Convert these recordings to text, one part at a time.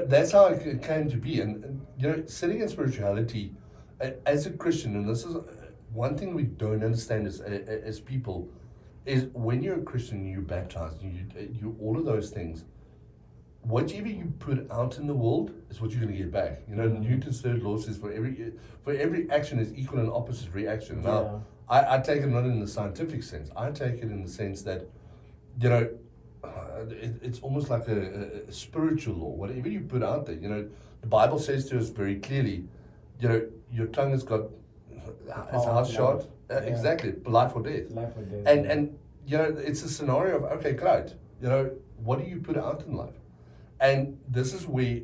That's how it came to be. And sitting in spirituality, as a Christian, and this is one thing we don't understand as people, is when you're a Christian, you're baptized, you all of those things. Whatever you put out in the world is what you're going to get back. Newton's third law says for every action is equal and opposite reaction. Now, I take it not in the scientific sense. I take it in the sense that, it's almost like a spiritual law. Whatever you put out there, the Bible says to us very clearly, your tongue has got it's how sharp. Exactly, life or death. Life or death. And it's a scenario of, okay, great. What do you put out in life? And this is where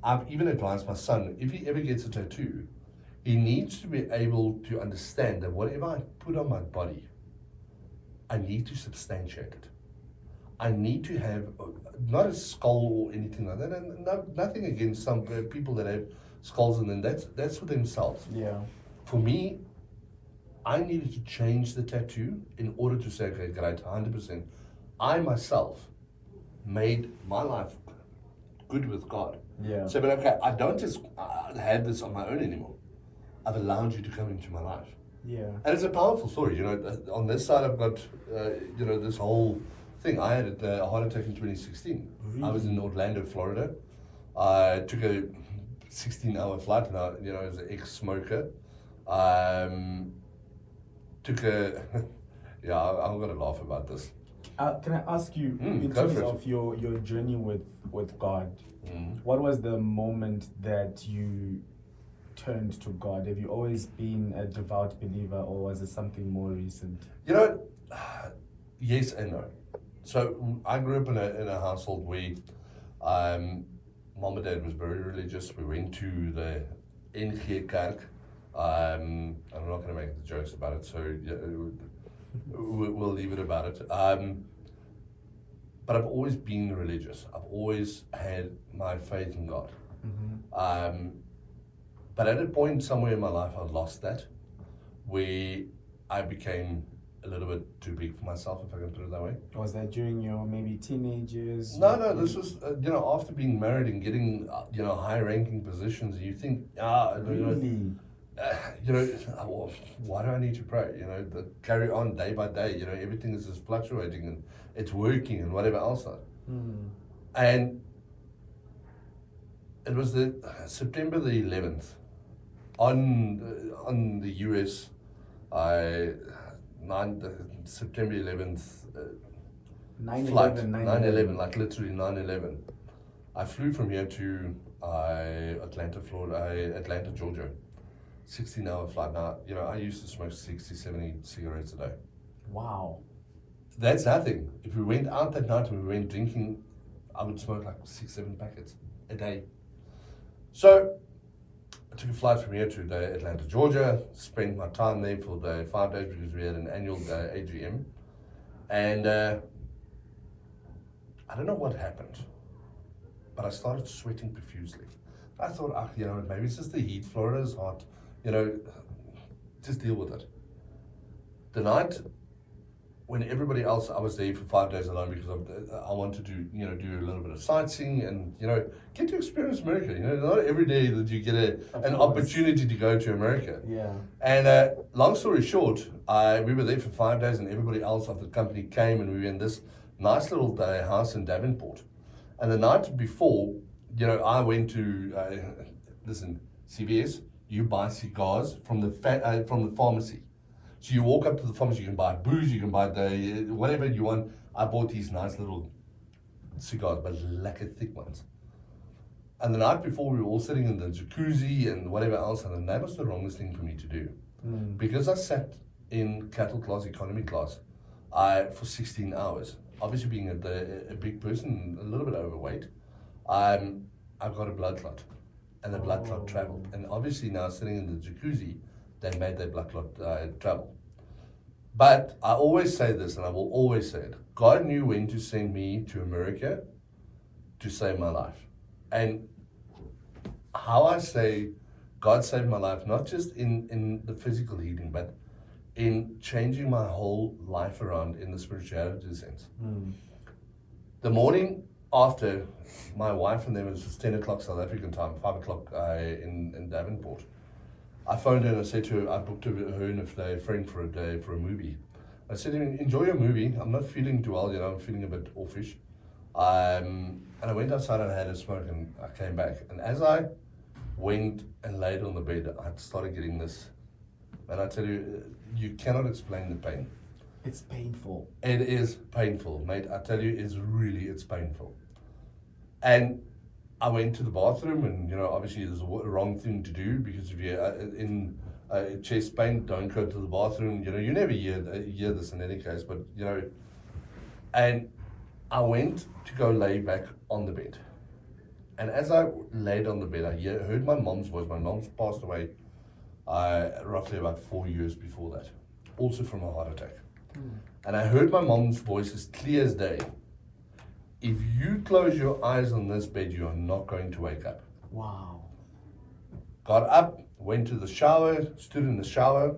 I've even advised my son, if he ever gets a tattoo, he needs to be able to understand that whatever I put on my body, I need to substantiate it. I need to have not a skull or anything like that, and nothing against some people that have skulls, and then that's for themselves. Yeah. For me, I needed to change the tattoo in order to say, okay, great, 100%. I myself made my life good with God. Yeah. So, but okay, I don't just have this on my own anymore. I've allowed you to come into my life. Yeah. And it's a powerful story. On this side, I've got, this whole thing. I had a heart attack in 2016. Really? I was in Orlando, Florida. I took a 16-hour flight, and as an ex-smoker, took a, I'm going to laugh about this. Can I ask you, in terms of your journey with God, what was the moment that you turned to God? Have you always been a devout believer, or was it something more recent? Yes and no. So I grew up in a household where mom and dad was very religious. We went to the NG Kerk. I'm not going to make the jokes about it, so we'll leave it about it. But I've always been religious. I've always had my faith in God. Mm-hmm. But at a point somewhere in my life, I lost that, where I became a little bit too big for myself, if I can put it that way. Was that during your maybe teenage years? No, this was, after being married and getting, high-ranking positions, you think, really? Why do I need to pray? Carry on day by day. Everything is just fluctuating and it's working and whatever else. And it was the September the 11th on the US. September 11th flight. 9/11, like literally 9/11. I flew from here to Atlanta, Georgia. 16-hour flight. Now, I used to smoke 60, 70 cigarettes a day. Wow. That's nothing. If we went out that night and we went drinking, I would smoke like 6, 7 packets a day. So I took a flight from here to Atlanta, Georgia, spent my time there for the 5 days because we had an annual AGM. And I don't know what happened, but I started sweating profusely. I thought, maybe it's just the heat. Florida is hot. Just deal with it. The night when everybody else, I was there for 5 days alone because I wanted to, do a little bit of sightseeing and, get to experience America. Not every day that you get an opportunity to go to America. Yeah. And long story short, we were there for 5 days and everybody else of the company came and we were in this nice little house in Davenport. And the night before, I went to, CVS, you buy cigars from the pharmacy. So you walk up to the pharmacy, you can buy booze, you can buy whatever you want. I bought these nice little cigars, but lekker thick ones. And the night before, we were all sitting in the jacuzzi and whatever else, and that was the wrongest thing for me to do. Because I sat in cattle class, economy class, for 16 hours. Obviously being a big person, a little bit overweight, I got a blood clot. And the blood clot traveled. And obviously now sitting in the jacuzzi, they made that blood clot travel. But I always say this, and I will always say it. God knew when to send me to America to save my life. And how I say God saved my life, not just in the physical healing, but in changing my whole life around in the spirituality sense. The morning after my wife and them, it was 10 o'clock South African time, 5 o'clock in Davenport. I phoned her and I said to her, I booked her and a friend for a day for a movie. I said to her, enjoy your movie. I'm not feeling too well, I'm feeling a bit offish. And I went outside and I had a smoke and I came back. And as I went and laid on the bed, I started getting this. And I tell you, you cannot explain the pain. It's painful. It is painful, mate. I tell you, it's painful. And I went to the bathroom and, obviously there's a wrong thing to do because if you're in chest pain, don't go to the bathroom. You never hear this in any case, but, and I went to go lay back on the bed. And as I laid on the bed, I heard my mom's voice. My mom's passed away roughly about 4 years before that, also from a heart attack. And I heard my mom's voice as clear as day. If you close your eyes on this bed, you are not going to wake up. Wow. Got up, went to the shower, stood in the shower.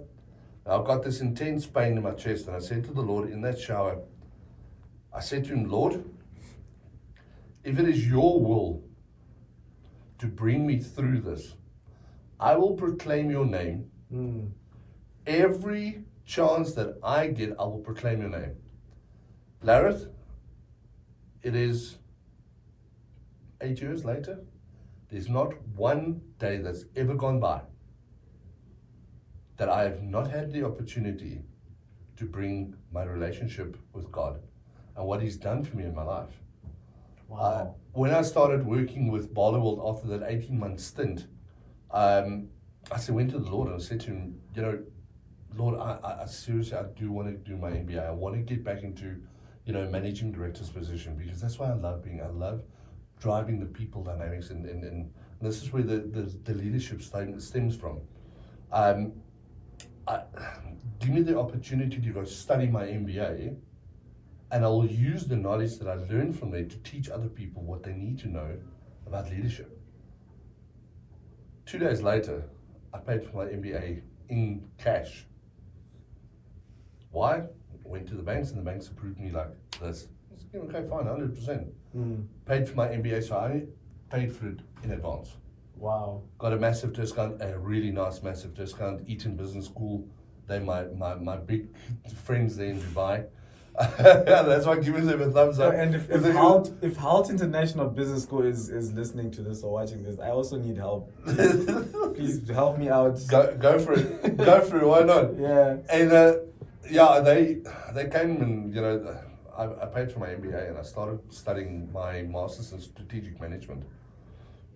I've got this intense pain in my chest, and I said to the Lord in that shower, I said to him, Lord, if it is your will to bring me through this, I will proclaim your name. Every chance that I get, I will proclaim your name. Lareth, it is 8 years later. There's not one day that's ever gone by that I have not had the opportunity to bring my relationship with God and what He's done for me in my life. Wow. When I started working with Barloworld after that 18-month stint, I went to the Lord and I said to Him, Lord, I seriously, I do want to do my MBA. I want to get back into, managing director's position because that's why I love driving the people dynamics and this is where the leadership stems from. Give me the opportunity to go study my MBA and I will use the knowledge that I learned from there to teach other people what they need to know about leadership. 2 days later, I paid for my MBA in cash. Why? Went to the banks and the banks approved me like this. I said, okay, fine, 100%. Paid for my MBA, so I paid for it in advance. Wow. Got a massive discount, a really nice massive discount. Eton Business School, they're my big friends there in Dubai. That's why giving them a thumbs up. And if Halt International Business School is listening to this or watching this, I also need help. Please help me out. Go for it. Go for it. Why not? Yeah. And they came and I paid for my MBA and I started studying my master's in strategic management.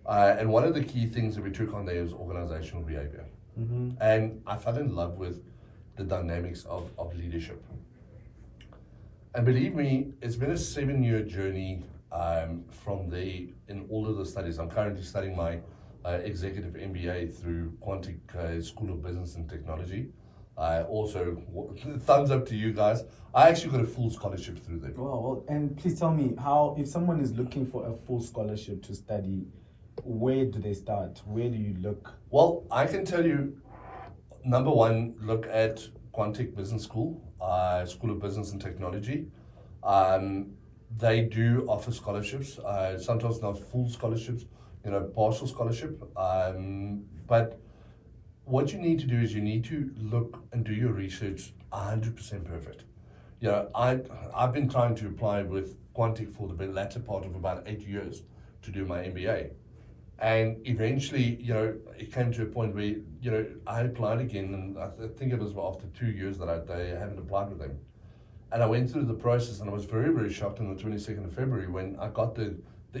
And one of the key things that we took on there was organizational behavior. And I fell in love with the dynamics of leadership. And believe me, it's been a 7-year journey from there in all of the studies. I'm currently studying my executive MBA through Quantic School of Business and Technology. Also, thumbs up to you guys. I actually got a full scholarship through there. Well, and please tell me how, if someone is looking for a full scholarship to study, where do they start? Where do you look? Well, I can tell you, number one, look at Quantic Business School, School of Business and Technology. They do offer scholarships, sometimes not full scholarships, partial scholarship. But what you need to do is you need to look and do your research 100% perfect. I've been trying to apply with Quantic for the latter part of about 8 years to do my MBA. And eventually, it came to a point where, I applied again, and I think it was after 2 years that I haven't applied with them. And I went through the process, and I was very, very shocked on the 22nd of February when I got the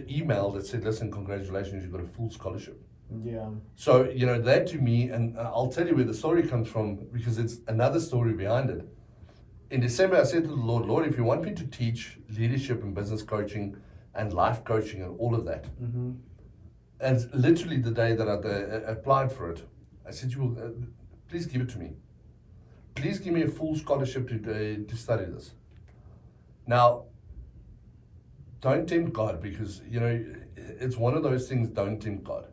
email that said, listen, congratulations, you've got a full scholarship. Yeah. So, that to me, and I'll tell you where the story comes from, because it's another story behind it. In December, I said to the Lord, if you want me to teach leadership and business coaching and life coaching and all of that, and literally the day that I applied for it, I said, please give it to me. Please give me a full scholarship to study this. Now, don't tempt God, because, it's one of those things, don't tempt God.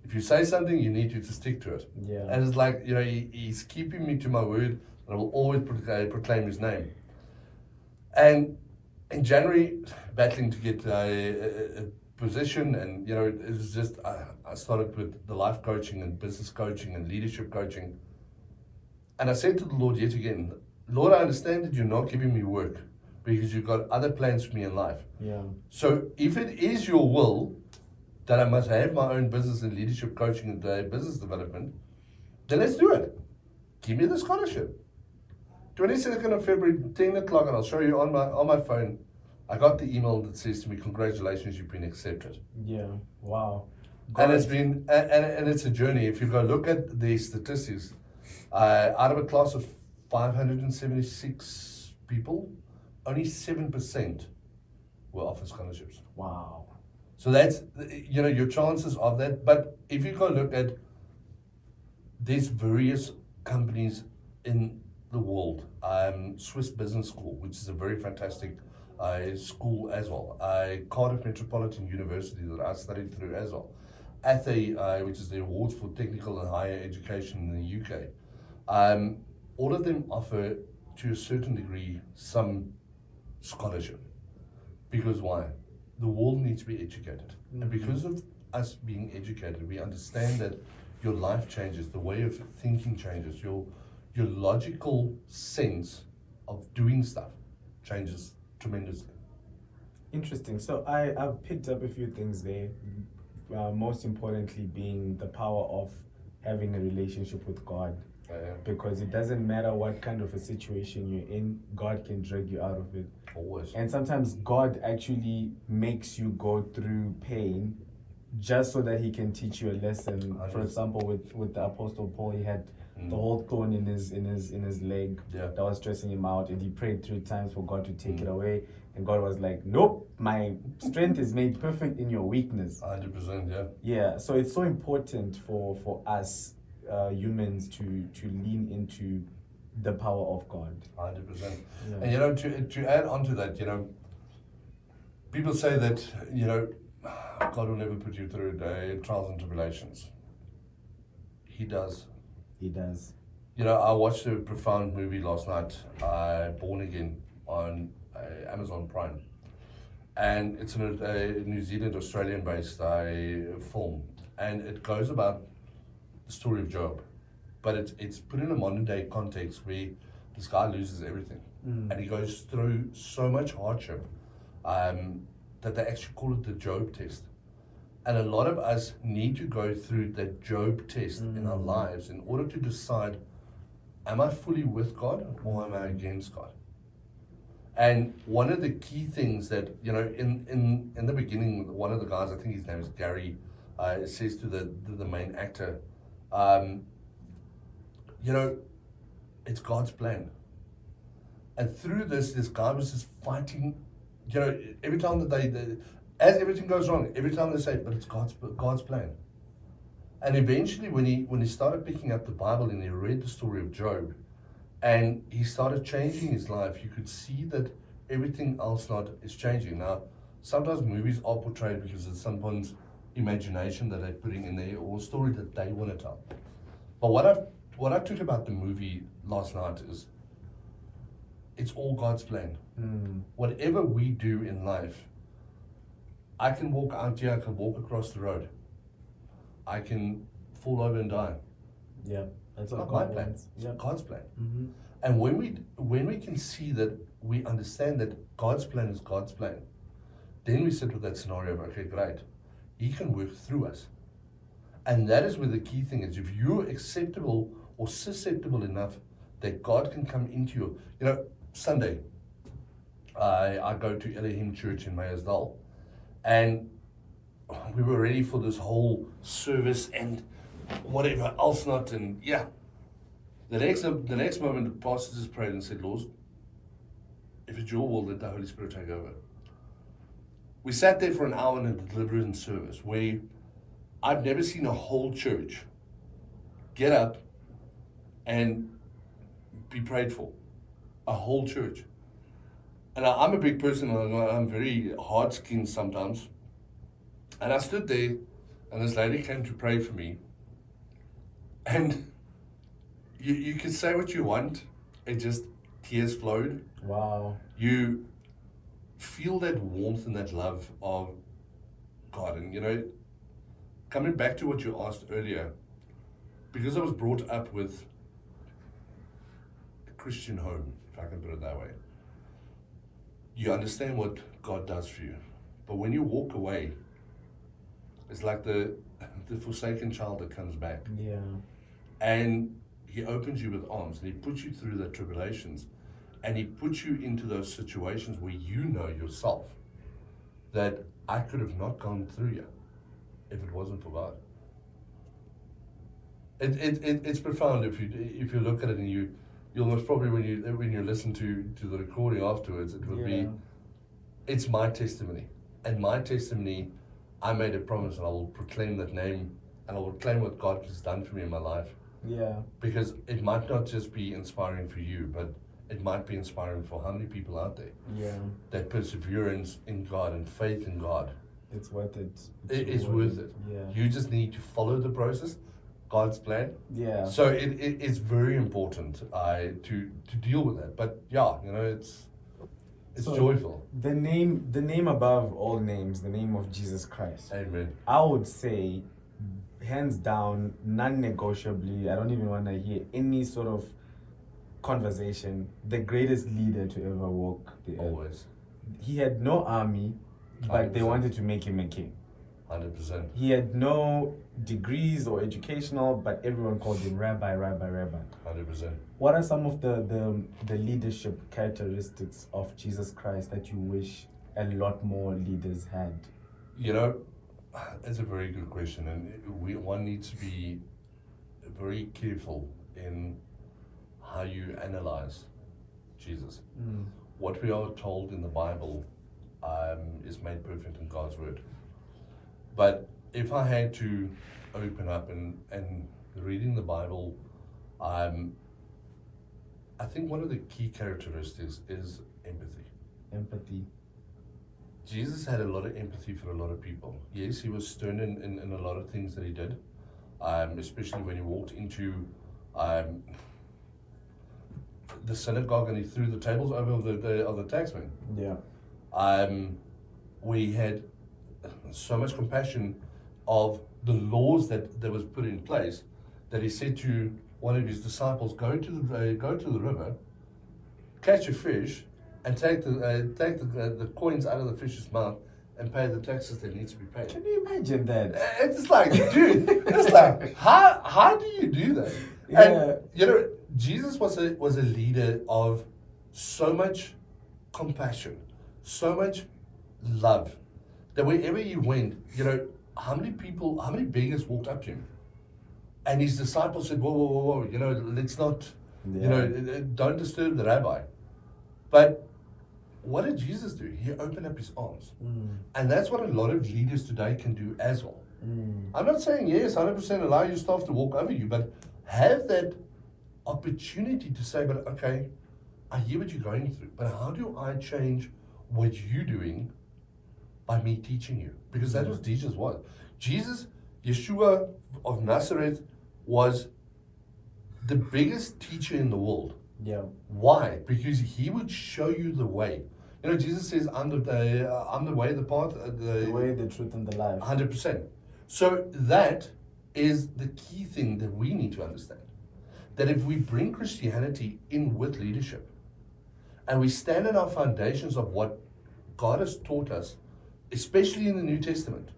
If you say something, you need to stick to it. Yeah. And it's like, He's keeping me to my word, and I will always proclaim His name. And in January, battling to get a position, and it was just I started with the life coaching and business coaching and leadership coaching, and I said to the Lord yet again, Lord, I understand that you're not giving me work because you've got other plans for me in life. Yeah. So if it is your will that I must have my own business and leadership coaching and business development, then let's do it. Give me the scholarship. 22nd of February, 10 o'clock, and I'll show you on my phone. I got the email that says to me, congratulations, you've been accepted. Yeah, wow. And it's been, and it's a journey. If you go look at the statistics, out of a class of 576 people, only 7% were offered scholarships. Wow. So that's, your chances of that. But if you go look at, there's various companies in the world. Swiss Business School, which is a very fantastic school as well. Cardiff Metropolitan University that I studied through as well. ATHE, which is the Awards for Technical and Higher Education in the UK. All of them offer, to a certain degree, some scholarship. Because why? The world needs to be educated. Mm-hmm. And because of us being educated, we understand that your life changes, the way of thinking changes, your logical sense of doing stuff changes tremendously. Interesting. So I've picked up a few things there. Most importantly being the power of having a relationship with God. Because it doesn't matter what kind of a situation you're in, God can drag you out of it. Always. And sometimes God actually makes you go through pain just so that he can teach you a lesson. For example, with the Apostle Paul, he had the whole thorn in his leg that was stressing him out, and he prayed 3 times for God to take it away. And God was like, nope, my strength is made perfect in your weakness. 100%, yeah. Yeah, so it's so important for us humans to lean into the power of God. 100%. Yeah. And to add on to that, people say that, God will never put you through trials and tribulations. He does. He does. I watched a profound movie last night, Born Again, on Amazon Prime. And it's a New Zealand, Australian-based film. And it goes about the story of Job. But it's put in a modern-day context where this guy loses everything. And he goes through so much hardship that they actually call it the Job test. And a lot of us need to go through that Job test in our lives in order to decide, am I fully with God or am I against God? And one of the key things that, in the beginning, one of the guys, I think his name is Gary, says to the main actor, it's God's plan. And through this guy was just fighting, every time that they as everything goes wrong, every time they say, but it's God's plan. And eventually when he started picking up the Bible and he read the story of Job, and he started changing his life, you could see that everything else is changing. Now, sometimes movies are portrayed because it's someone's imagination that they're putting in there, or a story that they want to tell. But what I took about the movie last night is, it's all God's plan. Whatever we do in life, I can walk out here, I can walk across the road. I can fall over and die. Yeah, that's not my plan. It's God's plan. Mm-hmm. And when we can see that, we understand that God's plan is God's plan, then we sit with that scenario of, okay, great, He can work through us. And that is where the key thing is. If you're acceptable or susceptible enough that God can come into you. Sunday, I go to Elohim Church in Meyersdal, and we were ready for this whole service and whatever else not, and yeah. The next moment, the pastor just prayed and said, Lord, if it's your will, let the Holy Spirit take over. We sat there for an hour in a deliverance service where I've never seen a whole church get up and be prayed for. A whole church. And I'm a big person, I'm very hard-skinned sometimes. And I stood there, and this lady came to pray for me. And you can say what you want, it just, tears flowed. Wow. You feel that warmth and that love of God. And coming back to what you asked earlier, because I was brought up with a Christian home, if I can put it that way, you understand what God does for you. But when you walk away, it's like the forsaken child that comes back. Yeah. And he opens you with arms, and he puts you through the tribulations, and he puts you into those situations where you know yourself that I could have not gone through here if it wasn't for God. It's profound if you look at it, and you'll most probably when you listen to the recording afterwards, it will be, it's my testimony. And my testimony, I made a promise, and I will proclaim that name, and I will proclaim what God has done for me in my life. Yeah. Because it might not just be inspiring for you, but it might be inspiring for how many people out there. Yeah. That perseverance in God and faith in God. It's worth it. It's worth it. Yeah. You just need to follow the process, God's plan. Yeah. So it's very important to deal with that. But yeah, it's so joyful. The name above all names, the name of Jesus Christ. Amen. I would say, hands down, non-negotiably, I don't even want to hear any sort of conversation, the greatest leader to ever walk the earth. Always. He had no army, but 100%. they wanted to make him a king. 100%. He had no degrees or educational, but everyone called him rabbi. 100%. What are some of the leadership characteristics of Jesus Christ that you wish a lot more leaders had? That's a very good question, and one needs to be very careful in how you analyze Jesus. What we are told in the Bible is made perfect in God's word. But if I had to open up and reading the Bible, I think one of the key characteristics is empathy. Empathy. Jesus had a lot of empathy for a lot of people. Yes, he was stern in a lot of things that he did, especially when he walked into the synagogue and he threw the tables over of the taxmen. Yeah. We had so much compassion of the laws that was put in place that he said to one of his disciples, go to the river, catch a fish, and take the coins out of the fish's mouth and pay the taxes that needs to be paid. Can you imagine that? It's like, dude, it's like, how do you do that? Yeah. And Jesus was a leader of so much compassion, so much love, that wherever he went, how many beggars walked up to him? And his disciples said, whoa, let's not, don't disturb the rabbi. But what did Jesus do? He opened up his arms. And that's what a lot of leaders today can do as well. I'm not saying, yes, 100% allow your staff to walk over you, but have that opportunity to say, but okay, I hear what you're going through, but how do I change what you're doing by me teaching you? Because that was Jesus was. Jesus, Yeshua of Nazareth, was the biggest teacher in the world. Yeah. Why? Because he would show you the way. Jesus says, I'm the way, the path, the way, the truth, and the life. 100%. So that is the key thing that we need to understand. That if we bring Christianity in with leadership, and we stand on our foundations of what God has taught us, especially in the New Testament,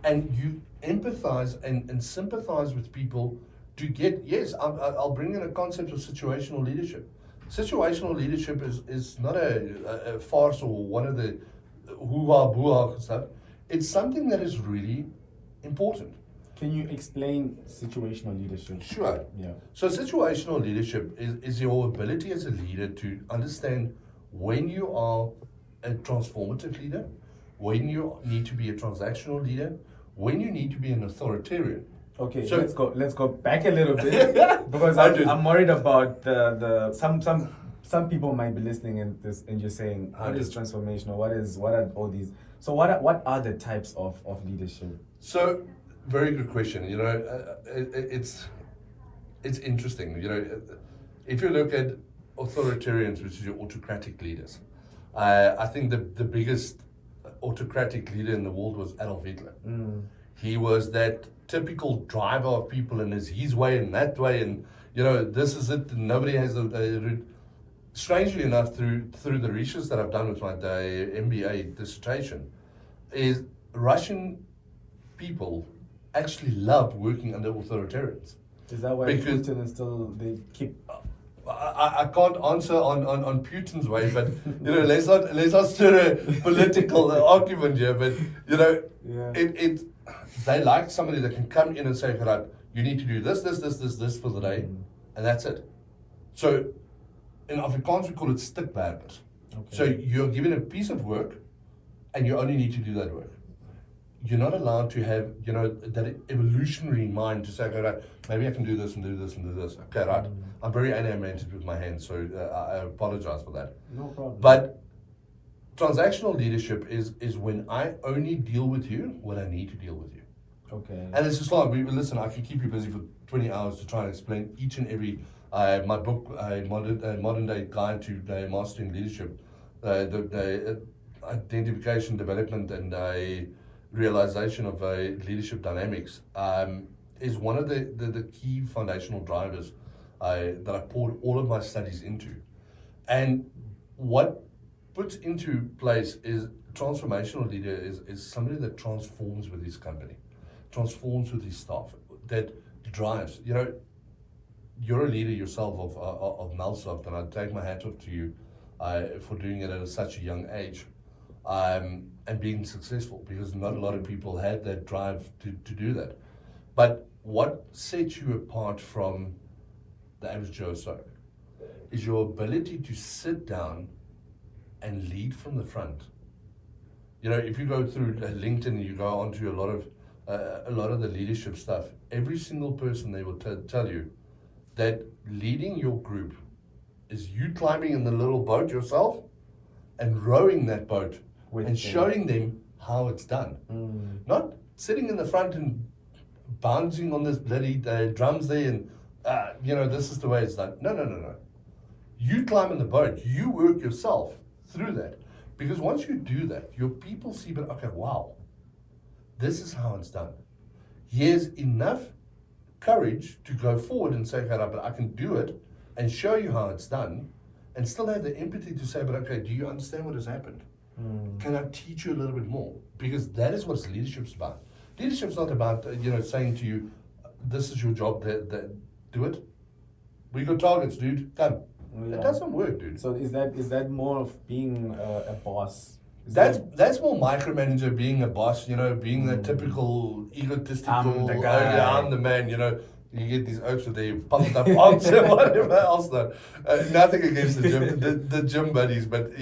and you empathize and sympathize with people to get, yes, I'll bring in a concept of situational leadership. Situational leadership is not a farce or one of the hoo-ha, boo-ha stuff. It's something that is really important. Can you explain situational leadership? Sure. Yeah. So situational leadership is your ability as a leader to understand when you are a transformative leader, when you need to be a transactional leader, when you need to be an authoritarian. Okay, so let's go back a little bit because I'm worried about the some people might be listening in this and you're saying, what is transformational? What are all these? So what are the types of leadership? So very good question. It's interesting. If you look at authoritarians, which is your autocratic leaders, I think the biggest autocratic leader in the world was Adolf Hitler. He was that typical driver of people, and is his way and that way, and this is it, and nobody has a route. Strangely enough, through the research that I've done with my MBA dissertation, is Russian people actually love working under authoritarians. Is that why Putin is still, they keep... I can't answer on Putin's way, but let's not stir a political argument here. But they like somebody that can come in and say, "Right, you need to do this for the day," and that's it. So in Afrikaans we call it stikwerkers. So you're given a piece of work, and you only need to do that work. You're not allowed to have, that evolutionary mind to say, okay, right, maybe I can do this and do this and do this. Okay, right. I'm very animated with my hands, so I apologize for that. No problem. But transactional leadership is when I only deal with you when I need to deal with you. Okay. And it's just like, listen, I can keep you busy for 20 hours to try and explain each and every, my book, Modern Day Guide to Mastering Leadership, the identification, development, and realization of leadership dynamics is one of the key foundational drivers that I poured all of my studies into. And what puts into place is transformational leader is somebody that transforms with his company, transforms with his staff, that drives. You're a leader yourself of Melsoft, and I take my hat off to you for doing it at such a young age. And being successful, because not a lot of people have that drive to do that. But what sets you apart from the average Joe So is your ability to sit down and lead from the front. If you go through LinkedIn and you go onto a lot of the leadership stuff, every single person, they will tell you that leading your group is you climbing in the little boat yourself and rowing that boat and showing them how it's done. Not sitting in the front and bouncing on this bloody drums there and, this is the way it's done. No. You climb in the boat, you work yourself through that. Because once you do that, your people see, but okay, wow, this is how it's done. Here's enough courage to go forward and say, okay, but I can do it and show you how it's done, and still have the empathy to say, but okay, do you understand what has happened? Can I teach you a little bit more? Because that is what leadership's about. Leadership's not about, saying to you, this is your job, do it. We got targets, dude, come. It doesn't work, dude. So is that more of being a boss? That's more micromanager, being a boss, being the typical egotistical, I'm the guy. I'm the man, You get these oaks with their pumped up arms and whatever else. Nothing against the gym, the gym buddies, but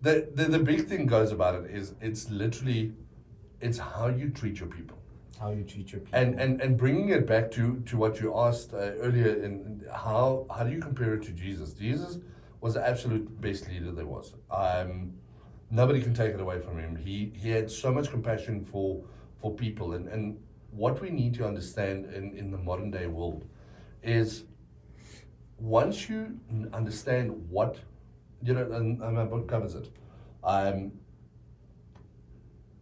the big thing goes about it is it's how you treat your people. How you treat your people. And bringing it back to what you asked earlier, in how do you compare it to Jesus? Jesus was the absolute best leader there was. Nobody can take it away from him. He had so much compassion for people, and what we need to understand in the modern day world is once you understand what, and my book covers it.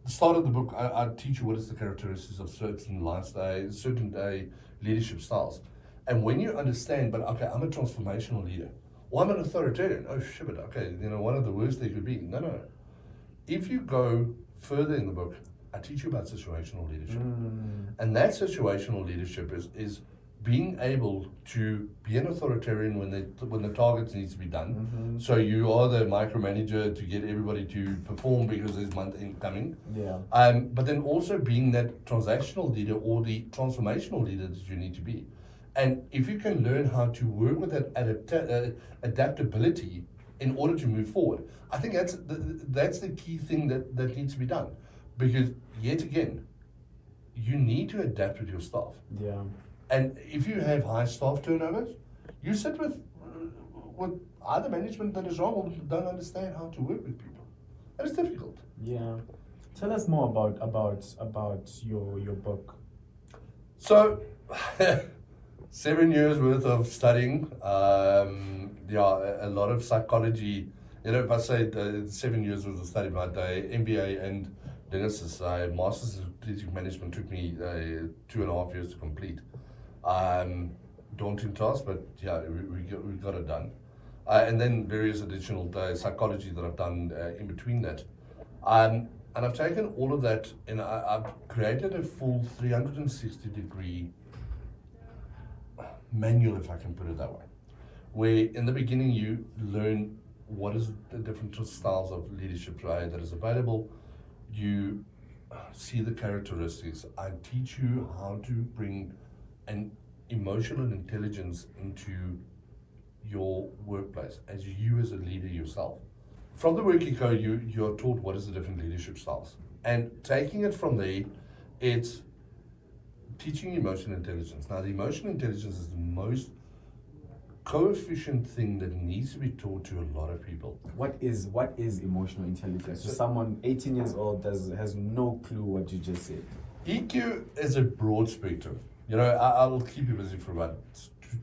The start of the book, I teach you what is the characteristics of certain lifestyle, certain leadership styles. And when you understand, but okay, I'm a transformational leader, or I'm an authoritarian, oh shit, okay, one of the worst they could be. No. If you go further in the book, I teach you about situational leadership. And that situational leadership is being able to be an authoritarian when the targets needs to be done. So you are the micromanager to get everybody to perform because there's month end coming. Yeah. But then also being that transactional leader or the transformational leader that you need to be. And if you can learn how to work with that adaptability in order to move forward, I think that's the key thing that needs to be done. Because yet again, you need to adapt with your staff. Yeah. And if you have high staff turnovers, you sit with either management that is wrong or don't understand how to work with people. And it's difficult. Yeah. Tell us more about your book. So, 7 years worth of studying, a lot of psychology You know, if I say 7 years was the study of my day, MBA and Dennis's Masters in Strategic Management took me 2.5 years to complete. Daunting task, but yeah, we got it done. And then various additional psychology that I've done in between that. And I've taken all of that and I've created a full 360-degree manual, if I can put it that way, where in the beginning you learn what is the different styles of leadership that is available. You see the characteristics. I teach you how to bring an emotional intelligence into your workplace as you as a leader yourself. From the work you go, you're taught what is the different leadership styles. And taking it from there, it's teaching emotional intelligence. Now, the emotional intelligence is the most coefficient thing that needs to be taught to a lot of people. What is emotional intelligence? So someone 18 years old has no clue what you just said. EQ is a broad spectrum. You know, I'll keep you busy for about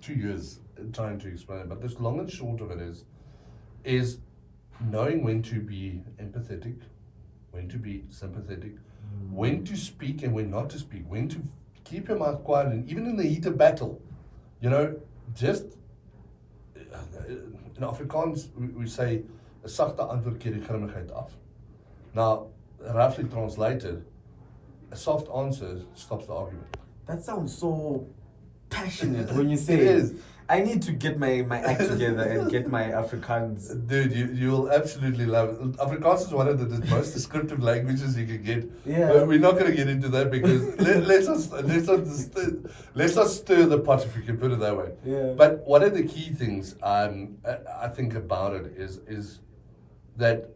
2 years trying to explain it, but the long and short of it is knowing when to be empathetic, when to be sympathetic, when to speak and when not to speak, when to keep your mouth quiet, and even in the heat of battle, you know, just in Afrikaans we say 'n sagte antwoord keer die grimmigheid af. Now, roughly translated, a soft answer stops the argument. That sounds so passionate when you say it. Is. I need to get my act together and get my Afrikaans. Dude, you will absolutely love it. Afrikaans is one of the most descriptive languages you can get. Yeah. But we're not going to get into that because let's not stir the pot, if you can put it that way. Yeah. But one of the key things I think about it is that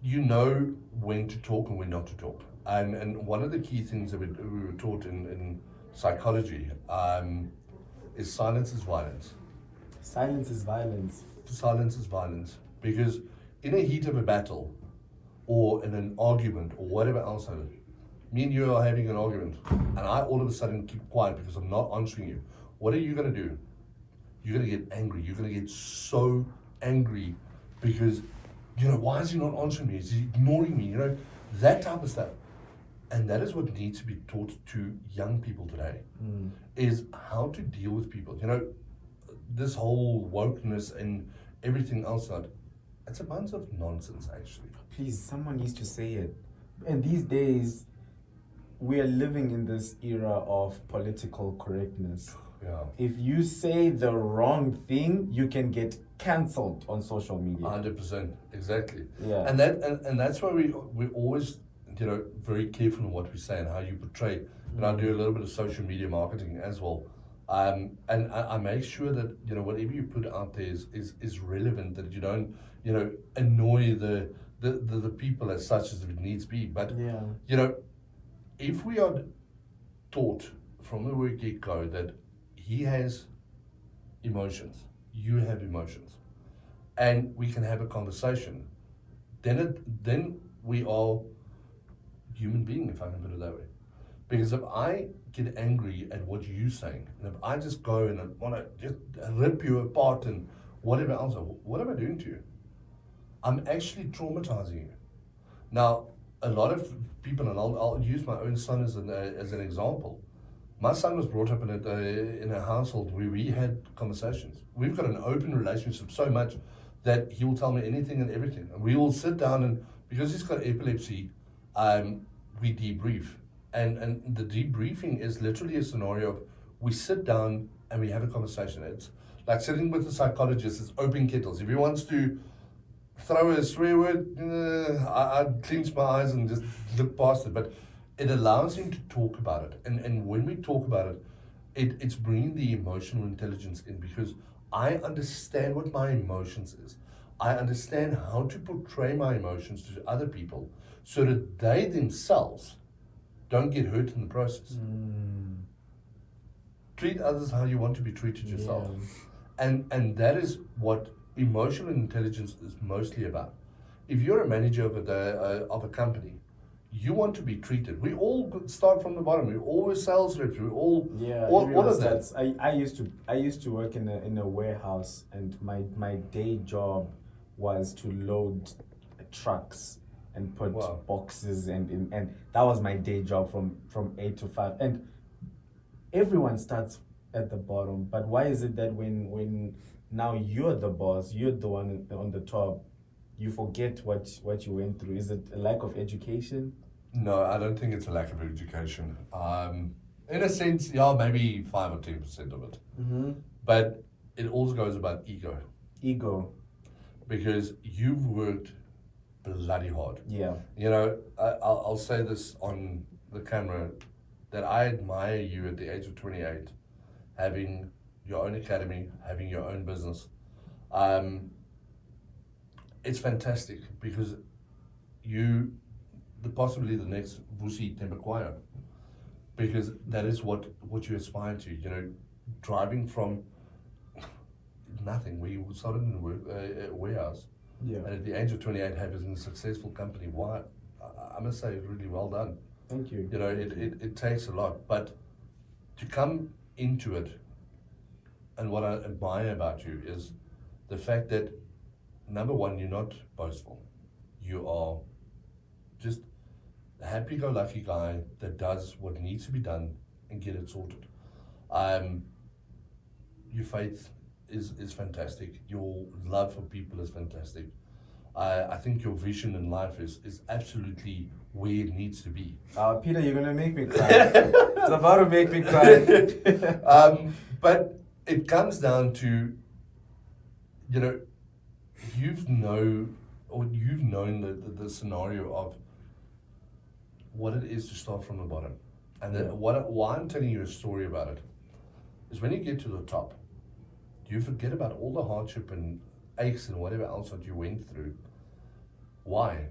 you know when to talk and when not to talk. And one of the key things that we were taught in psychology is silence is violence. Silence is violence. Silence is violence. Because in a heat of a battle, or in an argument, or whatever else, me and you are having an argument, and I all of a sudden keep quiet because I'm not answering you. What are you going to do? You're going to get angry. You're going to get so angry because, you know, why is he not answering me? Is he ignoring me? You know, that type of stuff. And that is what needs to be taught to young people today, is how to deal with people. You know, this whole wokeness and everything else, it's a bunch of nonsense, actually. Please, someone needs to say it. And these days, we are living in this era of political correctness. Yeah. If you say the wrong thing, you can get cancelled on social media. 100%, exactly. Yeah. And that's why we always, you know, very careful in what we say and how you portray. And I do a little bit of social media marketing as well. And I make sure that, you know, whatever you put out there is relevant, that you don't, you know, annoy the people as such as it needs be. But, yeah, you know, if we are taught from the word get-go that he has emotions, you have emotions, and we can have a conversation, then we are human being, if I can put it that way. Because if I get angry at what you're saying, and if I just go and I want to just rip you apart and whatever else, what am I doing to you? I'm actually traumatizing you. Now, a lot of people, and I'll use my own son as an example. My son was brought up in a household where we had conversations. We've got an open relationship so much that he will tell me anything and everything. And we will sit down, and because he's got epilepsy, we debrief. And the debriefing is literally a scenario of we sit down and we have a conversation. It's like sitting with a psychologist, it's open kettles. If he wants to throw a swear word, I clench my eyes and just look past it. But it allows him to talk about it. And when we talk about it, it's bringing the emotional intelligence in, because I understand what my emotions is. I understand how to portray my emotions to other people so that they themselves don't get hurt in the process. Treat others how you want to be treated yourself. Yeah. And that is what emotional intelligence is mostly about. If you're a manager of a company, you want to be treated. We all start from the bottom. We're always sales reps. We're all all of that. I used to work in a warehouse, and my day job was to load trucks and put Wow. boxes, and that was my day job from 8 to 5. And everyone starts at the bottom, but why is it that when now you're the boss, you're the one on the top, you forget what you went through? Is it a lack of education? No, I don't think it's a lack of education. In a sense, yeah, maybe 5 or 10% of it. But it also goes about ego. Ego. Because you've worked bloody hard. Yeah. You know, I'll say this on the camera, that I admire you at the age of 28, having your own academy, having your own business. It's fantastic because possibly the next Vusi Tembakwaya, because that is what you aspire to. You know, driving from nothing. We started in a warehouse, and at the age of 28, having a successful company. Why? I must say, really well done. Thank you. You know, it takes a lot, but to come into it, and what I admire about you is the fact that, number one, you're not boastful. You are just a happy-go-lucky guy that does what needs to be done and get it sorted. Your faith is fantastic. Your love for people is fantastic. I think your vision in life is absolutely where it needs to be. Peter, you're gonna make me cry. It's about to make me cry. But it comes down to, you know, you've known the scenario of what it is to start from the bottom. And then why I'm telling you a story about it is when you get to the top, you forget about all the hardship and aches and whatever else that you went through. Why?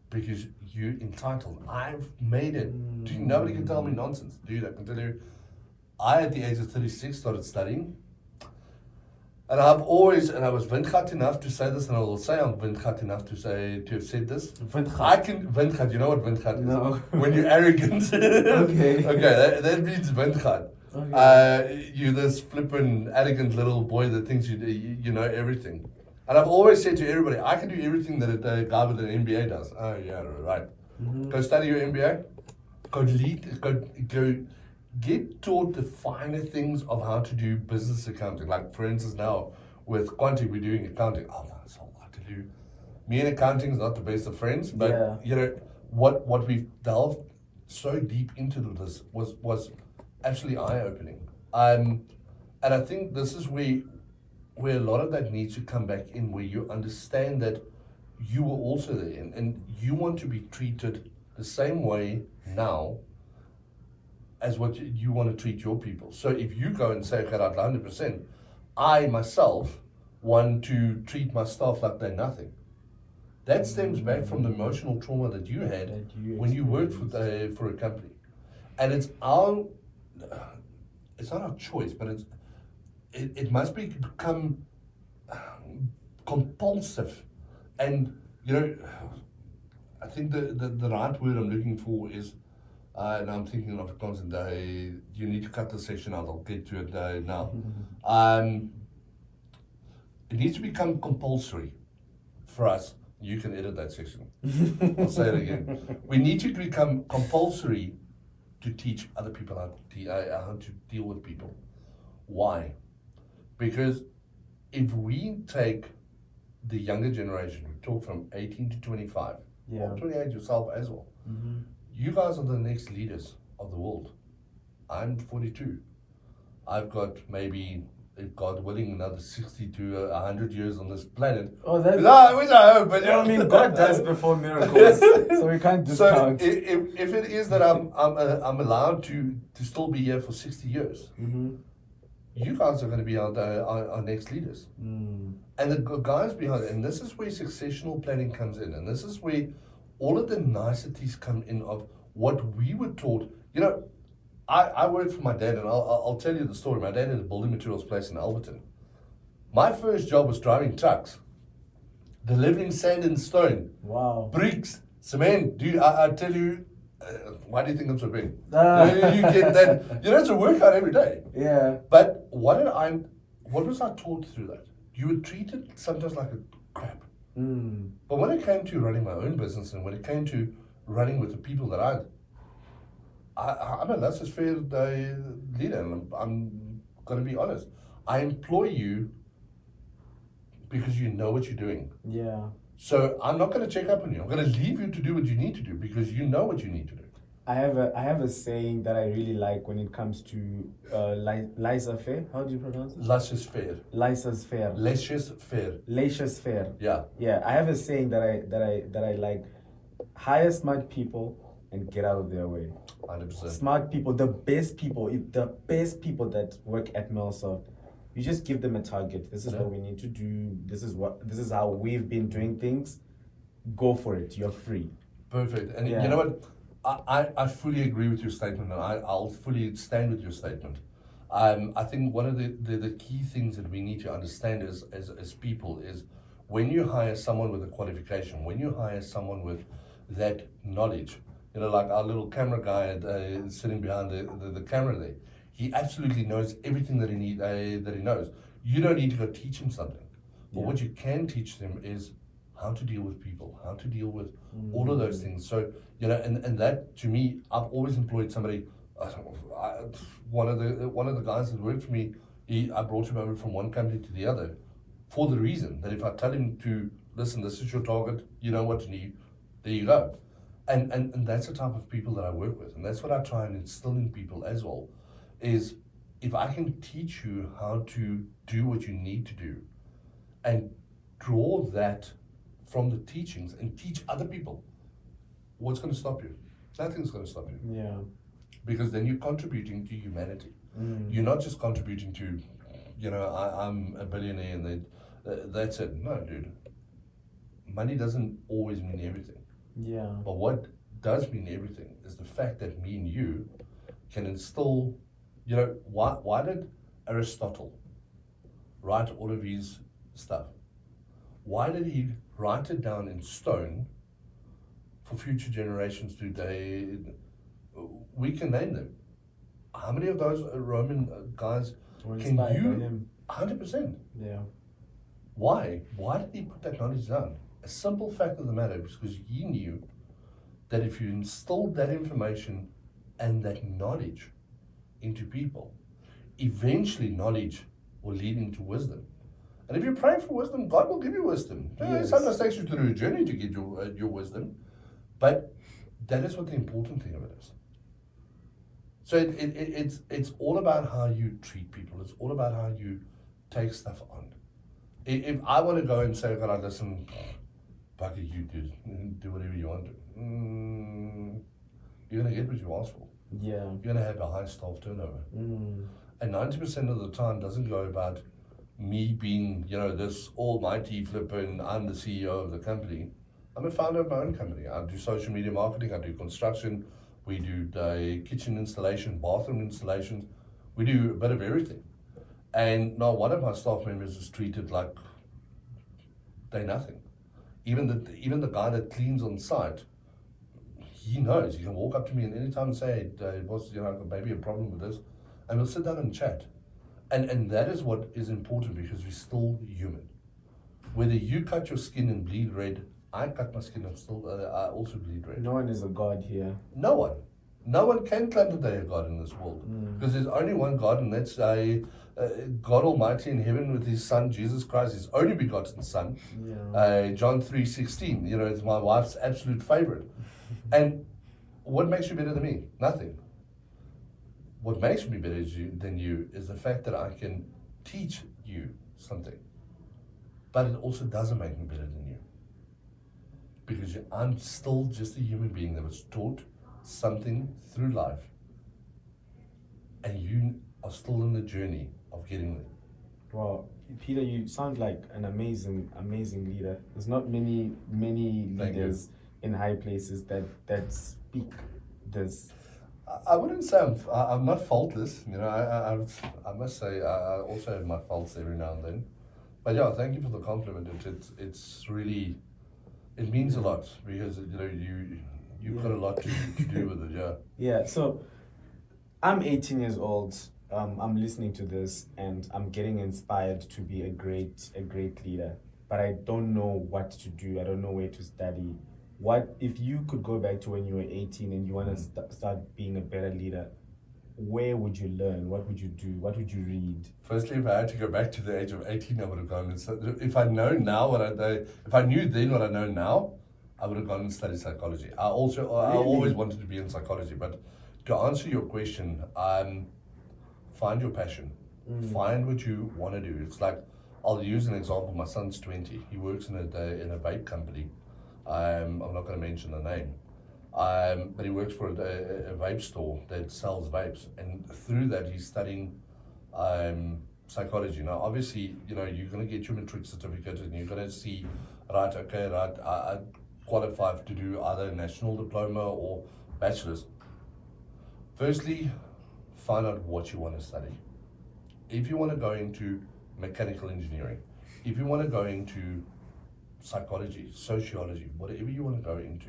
Because you're entitled. I've made it. Nobody can tell me nonsense. Dude, I can tell you, I at the age of 36 started studying. And I was windgat enough to say this, and I will say I'm windgat enough to have said this. Windgat, you know what windgat is? No. When you're arrogant. Okay. Okay, that means windgat. Okay. You're this flippin' arrogant little boy that thinks you know everything. And I've always said to everybody, I can do everything that a guy with an MBA does. Oh yeah, right. Go study your MBA. Go get taught the finer things of how to do business accounting. Like for instance now, with Quanti, we're doing accounting. Oh, that's all I can do. Me and accounting is not the best of friends, but you know, what we've delved so deep into this was absolutely eye-opening. And I think this is where a lot of that needs to come back in, where you understand that you were also there and you want to be treated the same way now as what you want to treat your people. So if you go and say, okay, 100%, I myself want to treat my staff like they're nothing. That stems back from the emotional trauma that you had when you worked for a company. And it's not our choice, but it must become compulsive. And, you know, I think the right word I'm looking for is, and I'm thinking of a constant day, you need to cut the session out, I'll get to it now. It needs to become compulsory for us. You can edit that section. I'll say it again. We need to become compulsory to teach other people how to deal with people. Why? Because if we take the younger generation, we talk from 18 to 25, or 28 yourself as well, you guys are the next leaders of the world. I'm 42. I've got maybe, if God willing, another 60 to 100 years on this planet. Oh, that's... which I hope, but I mean, God does perform miracles, so we can't discount. So if it is that I'm allowed to still be here for 60 years, you guys are going to be our next leaders. And the guys behind it, and this is where successional planning comes in, and this is where all of the niceties come in of what we were taught. You know, I worked for my dad, and I'll tell you the story. My dad had a building materials place in Alberton. My first job was driving trucks, delivering sand and stone, bricks, cement. Dude, I tell you, why do you think I'm so big? You get that. You know, it's a workout every day. Yeah. But what was I taught through that? You were treated sometimes like a crap. But when it came to running my own business and when it came to running with the people that I'm a laissez-faire leader, and I'm going to be honest. I employ you because you know what you're doing. Yeah. So I'm not going to check up on you. I'm going to leave you to do what you need to do because you know what you need to do. I have a saying that I really like when it comes to laissez-faire. How do you pronounce it? Laissez-faire. Laissez-faire. Laissez-faire. Laissez-faire. Yeah. Yeah. I have a saying that I like. Hire smart people and get out of their way. 100%. Smart people, the best people that work at Milsoft, you just give them a target. This is what we need to do. This is how we've been doing things. Go for it. You're free. Perfect. And you know what? I fully agree with your statement, and I'll fully stand with your statement. I think one of the key things that we need to understand as people is when you hire someone with a qualification, when you hire someone with that knowledge, like our little camera guy sitting behind the camera there, he absolutely knows everything that he knows. You don't need to go teach him something. But what you can teach them is how to deal with people, how to deal with all of those things. So, and that to me, I've always employed somebody. One of the guys that worked for me, I brought him over from one company to the other for the reason that if I tell him to listen, this is your target, you know what you need, there you go. And that's the type of people that I work with, and that's what I try and instill in people as well, is if I can teach you how to do what you need to do and draw that from the teachings and teach other people, what's going to stop you? Nothing's going to stop you. Yeah. Because then you're contributing to humanity. You're not just contributing to, I'm a billionaire and then that's it. No, dude. Money doesn't always mean everything. Yeah. But what does mean everything is the fact that me and you can instill, why did Aristotle write all of his stuff? Why did he write it down in stone for future generations today? We can name them. How many of those Roman guys can you? 100%. Yeah. Why? Why did he put that knowledge down? A simple fact of the matter is because he knew that if you instilled that information and that knowledge into people, eventually knowledge will lead into wisdom. And if you pray for wisdom, God will give you wisdom. Yes. Sometimes it takes you through a journey to get your wisdom, but that is what the important thing of it is. So it's all about how you treat people. It's all about how you take stuff on. If I want to go and say, God, listen, Bucky, you do whatever you want to. You're going to get what you ask for. Yeah. You're going to have a high staff turnover. And 90% of the time doesn't go about me being, this almighty flipper and I'm the CEO of the company. I'm a founder of my own company. I do social media marketing, I do construction, we do kitchen installation, bathroom installations. We do a bit of everything. And not one of my staff members is treated like they're nothing. Even the guy that cleans on site, he knows. He can walk up to me and anytime say, hey, boss, I've got maybe a problem with this, and we'll sit down and chat. And that is what is important because we're still human. Whether you cut your skin and bleed red, I cut my skin and still I also bleed red. No one is a god here. No one. No one can claim that they're a God in this world. Because there's only one God, and that's God Almighty in heaven with his Son, Jesus Christ, his only begotten Son. Yeah. John 3:16, it's my wife's absolute favorite. And what makes you better than me? Nothing. What makes me better than you is the fact that I can teach you something. But it also doesn't make me better than you. Because I'm still just a human being that was taught something through life. And you are still in the journey of getting there. Well, Peter, you sound like an amazing leader. There's not many leaders in high places that speak this. I wouldn't say I'm not faultless. I must say I also have my faults every now and then. But yeah, thank you for the compliment. It's really, it means a lot because you've got a lot to do with it. Yeah. Yeah. So I'm 18 years old. I'm listening to this and I'm getting inspired to be a great leader. but I don't know what to do. I don't know where to study. What if you could go back to when you were 18 and you want to start being a better leader? Where would you learn? What would you do? What would you read? Firstly, if I had to go back to the age of 18, I would have gone and studied. If I know now what I know, if I knew then what I know now, I would have gone and studied psychology. I always wanted to be in psychology, but to answer your question, find your passion. Find what you want to do. It's like, I'll use an example. My son's 20. He works in a vape company. I'm not going to mention the name. But he works for a vape store that sells vapes, and through that he's studying psychology. Now, obviously, you're going to get your matric certificate, and you're going to see, I qualify to do either a national diploma or bachelor's. Firstly, find out what you want to study. If you want to go into mechanical engineering, if you want to go into psychology, sociology, whatever you want to go into,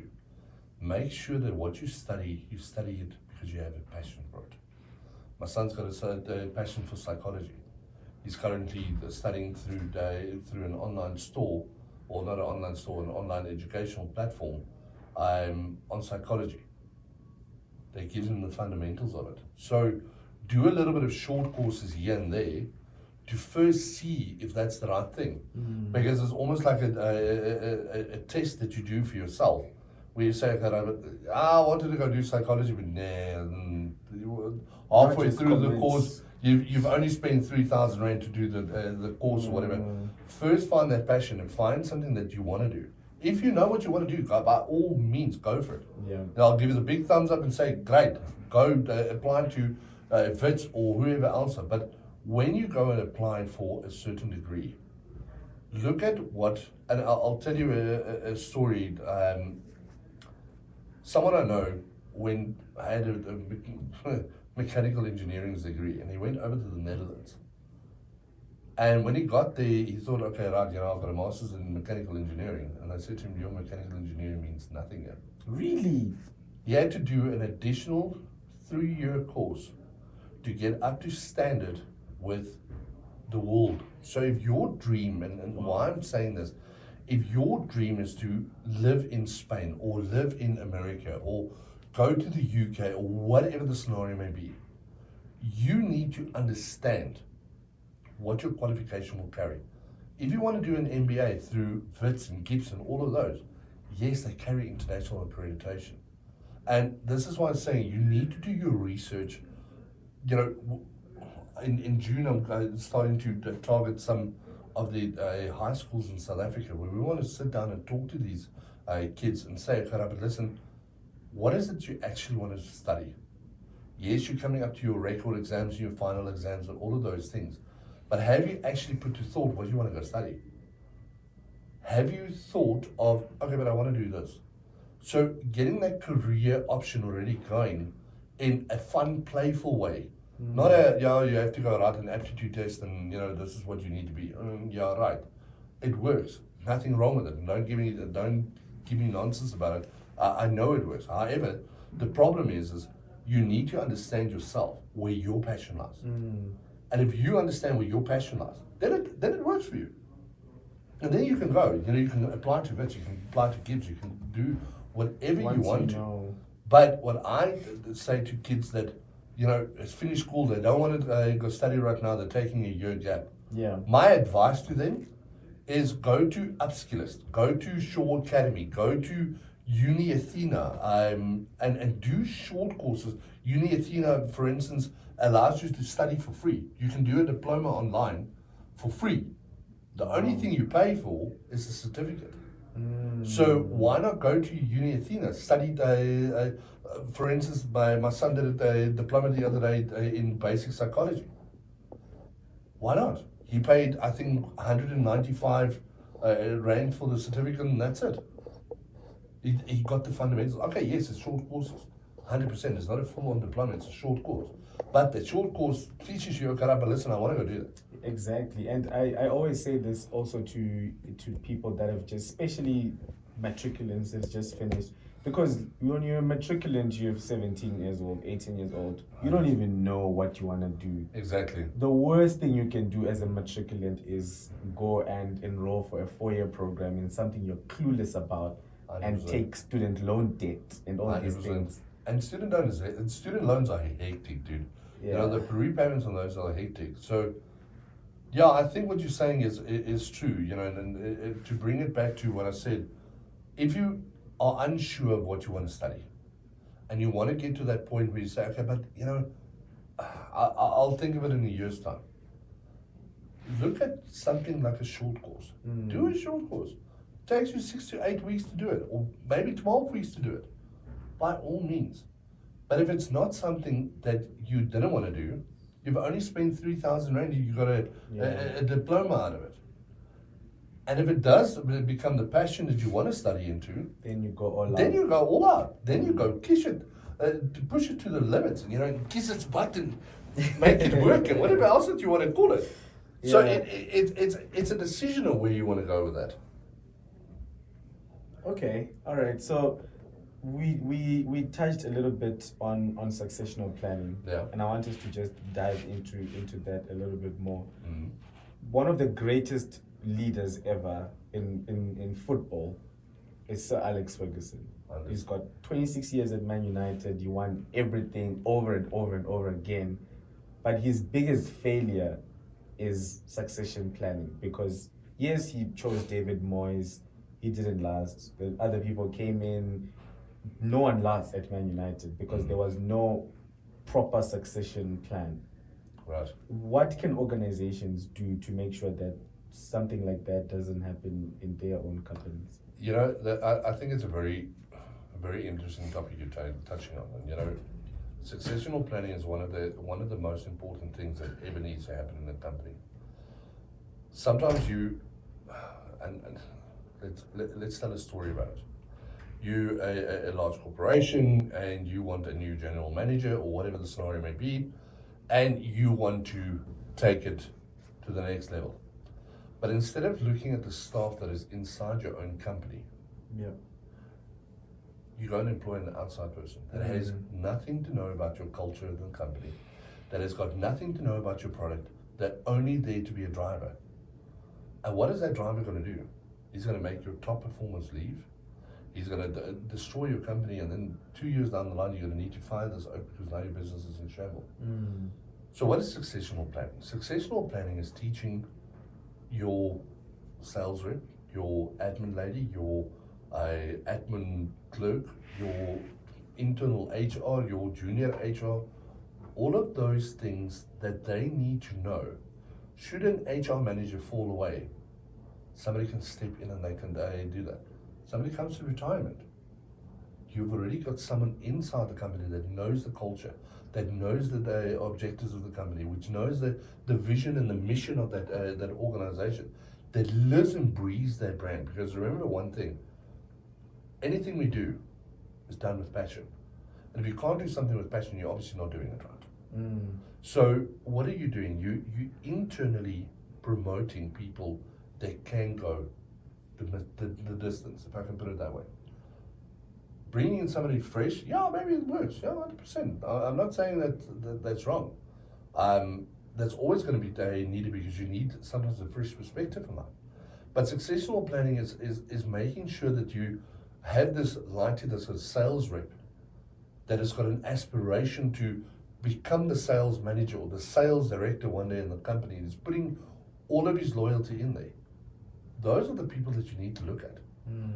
make sure that what you study it because you have a passion for it. My son's got a passion for psychology. He's currently studying through an online store, or not an online store, an online educational platform on psychology. That gives him the fundamentals of it. So do a little bit of short courses here and there to first see if that's the right thing. Because it's almost like a test that you do for yourself, where you say, okay, I wanted to go do psychology, but halfway through the course, you've only spent 3,000 Rand to do the course or whatever. First find that passion and find something that you want to do. If you know what you want to do, by all means, go for it. Yeah. And I'll give you the big thumbs up and say, great, go apply to VITS or whoever else. But when you go and apply for a certain degree, look at what, and I'll tell you a story. Someone I know had a mechanical engineering degree, and he went over to the Netherlands. And when he got there, he thought, okay, right, I've got a master's in mechanical engineering. And I said to him, your mechanical engineering means nothing here. Really? He had to do an additional 3-year course to get up to standard with the world. So if your dream, and why I'm saying this, if your dream is to live in Spain or live in America or go to the UK or whatever the scenario may be, you need to understand what your qualification will carry. If you want to do an MBA through WITS and GIPS and all of those, yes, they carry international accreditation. And this is why I'm saying you need to do your research. In June, I'm starting to target some of the high schools in South Africa where we want to sit down and talk to these kids and say, okay, but listen, what is it you actually want to study? Yes, you're coming up to your record exams, your final exams, and all of those things. But have you actually put to thought what you want to go study? Have you thought of, okay, but I want to do this. So getting that career option already going in a fun, playful way. Not you have to go write an aptitude test and, this is what you need to be. Yeah, right. It works. Nothing wrong with it. Don't give me nonsense about it. I know it works. However, the problem is you need to understand yourself, where your passion lies. And if you understand where your passion lies, then it works for you. And then you can go. You can apply to VITS, you can apply to GIBS, you can do whatever you want to. But what I say to kids that, has finished school, they don't want to go study right now, they're taking a year gap. Yeah. My advice to them is go to Upskillist, go to Shaw Academy, go to Uni Athena, and do short courses. Uni Athena, for instance, allows you to study for free. You can do a diploma online for free. The only thing you pay for is the certificate. So why not go to Uni Athena, study, for instance, my son did a diploma the other day in basic psychology. Why not? He paid, I think, 195 Rand for the certificate, and that's it. He got the fundamentals. Okay, yes, it's short courses. 100%. It's not a full-on diploma, it's a short course. But the short course teaches you, okay, but listen, I want to go do that. Exactly. And I always say this also to people that have just, especially matriculants that's just finished, Because when you're a matriculant, you're 17 years old, 18 years old. You don't even know what you want to do. Exactly. The worst thing you can do as a matriculant is go and enroll for a 4-year program in something you're clueless about 100%. and take student loan debt and all these 100%. things. And student loans are hectic, dude. Yeah. You know, the repayments on those are hectic. So, yeah, I think what you're saying is true. You know, and to bring it back to what I said, if you are unsure of what you want to study, and you want to get to that point where you say, okay, but you know, I'll think of it in a year's time. Look at something like a short course. Do a short course. It takes you 6 to 8 weeks to do it, or maybe 12 weeks to do it. By all means. But if it's not something that you didn't want to do, you've only spent 3,000 Rand, you got a diploma out of it. And if it does become the passion that you want to study into, then you go all out. Then you go all out. Then you go kiss it, to push it to the limits, and you know, kiss its butt and make it work, and whatever else that you want to call it. Yeah. So it's a decision of where you want to go with that. Okay, all right. So we touched a little bit on successional planning, and I want us to just dive into that a little bit more. Mm-hmm. One of the greatest leaders ever in football is Sir Alex Ferguson. He's got 26 years at Man United. He won everything over and over and over again. But his biggest failure is succession planning, because yes, he chose David Moyes. He didn't last. The other people came in. No one lasts at Man United because there was no proper succession plan. Right. What can organizations do to make sure that something like that doesn't happen in their own companies? You know, I think it's a very interesting topic you're touching on. And you know, successional planning is one of the most important things that ever needs to happen in a company. Sometimes you, and let's tell a story about it. You a large corporation, and you want a new general manager or whatever the scenario may be, and you want to take it to the next level. But instead of looking at the staff that is inside your own company, you go and employ an outside person that has nothing to know about your culture of the company, that has got nothing to know about your product, that only there to be a driver. And what is that driver going to do? He's going to make your top performers leave. He's going to destroy your company, and then 2 years down the line, you're going to need to fire this out because now your business is in shambles. So what is successional planning? Successional planning is teaching your sales rep, your admin lady, your admin clerk, your internal HR, your junior HR, all of those things that they need to know. Should an HR manager fall away, somebody can step in and they can do that. Somebody comes to retirement, you've already got someone inside the company that knows the culture, that knows the objectives of the company, which knows the vision and the mission of that organization, that lives and breathes that brand. Because remember one thing, anything we do is done with passion. And if you can't do something with passion, you're obviously not doing it right. So what are you doing? You internally promoting people that can go the distance, if I can put it that way. Bringing in somebody fresh, yeah, maybe it works, yeah, 100%. I'm not saying that's wrong. That's always going to be needed, because you need sometimes a fresh perspective on that. But successional planning is making sure that you have this a sales rep that has got an aspiration to become the sales manager or the sales director one day in the company, and is putting all of his loyalty in there. Those are the people that you need to look at.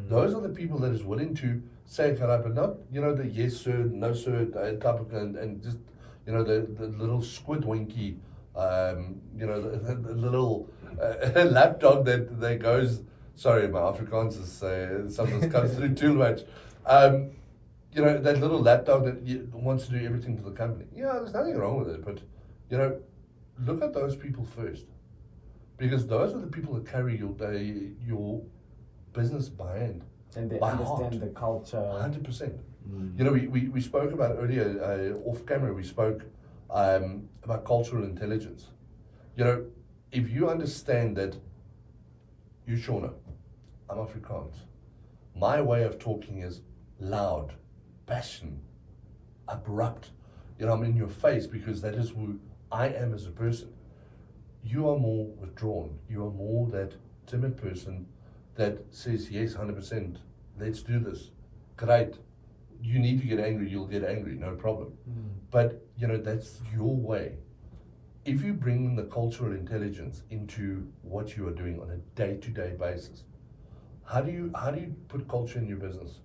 Those are the people that is willing to say cut but not, you know, the yes sir, no sir type of, and just, you know, the little squid winky, you know, the little lapdog that goes, sorry, my Afrikaans is sometimes comes through too much. You know, that little lapdog that wants to do everything for the company. Yeah, there's nothing wrong with it, but, you know, look at those people first. Because those are the people that carry your business by hand. And they by understand heart. the culture. 100%. You know, we spoke about earlier, off camera, we spoke about cultural intelligence. You know, if you understand that, you Shona, I'm Afrikaans. My way of talking is, loud, passion, abrupt, I'm in your face because that is who I am as a person. You are more withdrawn. You are more that timid person that says, yes, 100%, let's do this. Great. You need to get angry, you'll get angry, no problem. But, that's your way. If you bring the cultural intelligence into what you are doing on a day-to-day basis, how do you put culture in your business?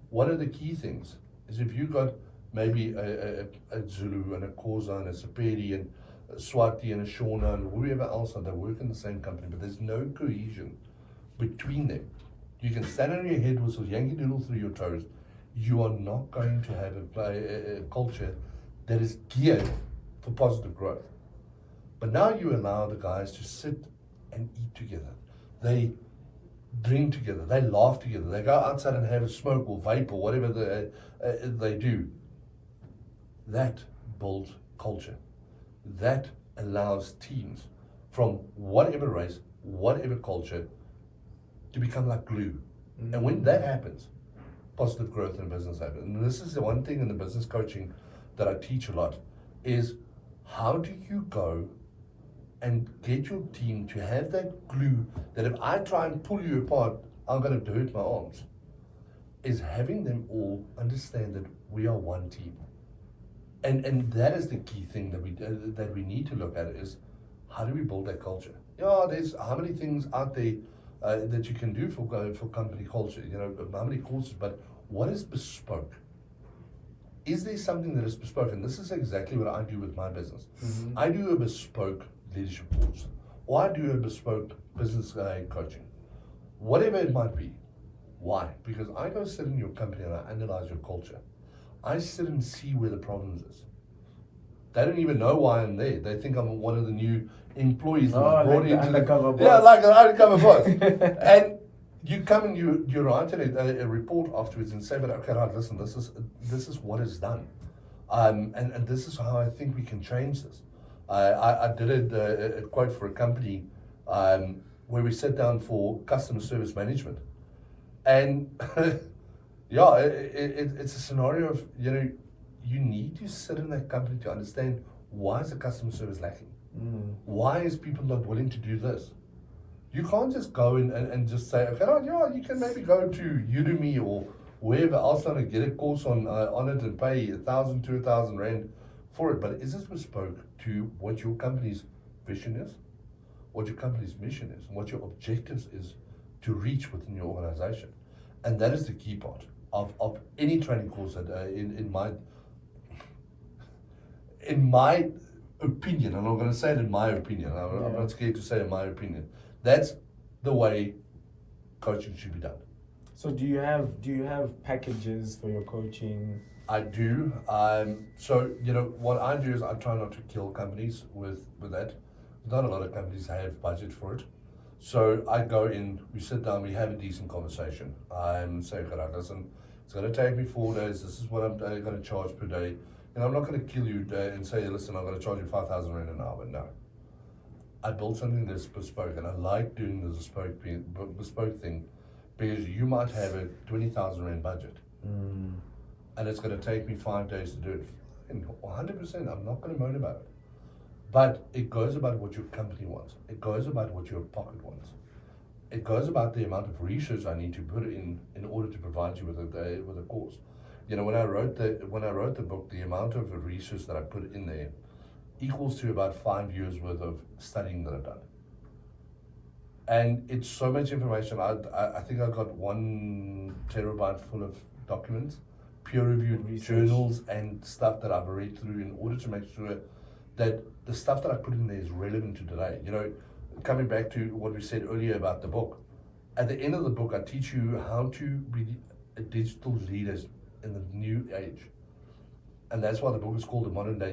One of the key things is if you got maybe a Zulu and a Xhosa and a Sepedi and a Swati and a Shona and whoever else that work in the same company, but there's no cohesion between them. You can stand on your head whistles, Yankee Doodle through your toes. You are not going to have a culture that is geared for positive growth. But now you allow the guys to sit and eat together. They drink together. They laugh together. They go outside and have a smoke or vape or whatever they do. That builds culture. That allows teams from whatever race, whatever culture, to become like glue. And when that happens, positive growth in business happens. And this is the one thing in the business coaching that I teach a lot, is how do you go and get your team to have that glue that if I try and pull you apart, I'm going to hurt my arms, is having them all understand that we are one team. And that is the key thing that we need to look at, is how do we build that culture? There's how many things out there that you can do for company culture, how many courses, but what is bespoke? Is there something that is bespoke? And this is exactly what I do with my business. I do a bespoke leadership course, or I do a bespoke business coaching, whatever it might be. Why? Because I go sit in your company and I analyze your culture. I sit and see where the problems is. They don't even know why I'm there. They think I'm one of the new employees that was brought into undercover boss. Yeah, like an undercover boss. And you come and you write a report afterwards and say, but okay, right, listen, this is what is done, and this is how I think we can change this. I did a quote for a company where we sat down for customer service management, and yeah, it's a scenario of you need to sit in that company to understand why is the customer service lacking. Why is people not willing to do this? You can't just go in and just say, okay, right, yeah, you can maybe go to Udemy or wherever else and get a course on it and pay 1,000, 2,000 rand for it. But is this bespoke to what your company's vision is, what your company's mission is, and what your objectives is to reach within your organization? And that is the key part of any training course that in my opinion, and I'm going to say it in my opinion, I'm not scared to say in my opinion, that's the way coaching should be done. So do you have packages for your coaching? I do. So what I do is I try not to kill companies with that. Not a lot of companies have budget for it. So I go in, we sit down, we have a decent conversation. Say, okay, listen, it's going to take me 4 days. This is what I'm going to charge per day. And I'm not going to kill you and say, listen, I'm going to charge you 5,000 rand an hour. No. I built something that's bespoke, and I like doing the bespoke thing, because you might have a 20,000 rand budget, and it's going to take me 5 days to do it. And 100%, I'm not going to moan about it. But it goes about what your company wants. It goes about what your pocket wants. It goes about the amount of research I need to put in order to provide you with a course. When I wrote the book, the amount of research that I put in there equals to about 5 years worth of studying that I've done. And it's so much information. I think I got 1 terabyte full of documents, peer-reviewed journals and stuff that I've read through in order to make sure that the stuff that I put in there is relevant to today. Coming back to what we said earlier about the book, at the end of the book, I teach you how to be a digital leader in the new age. And that's why the book is called The Modern Day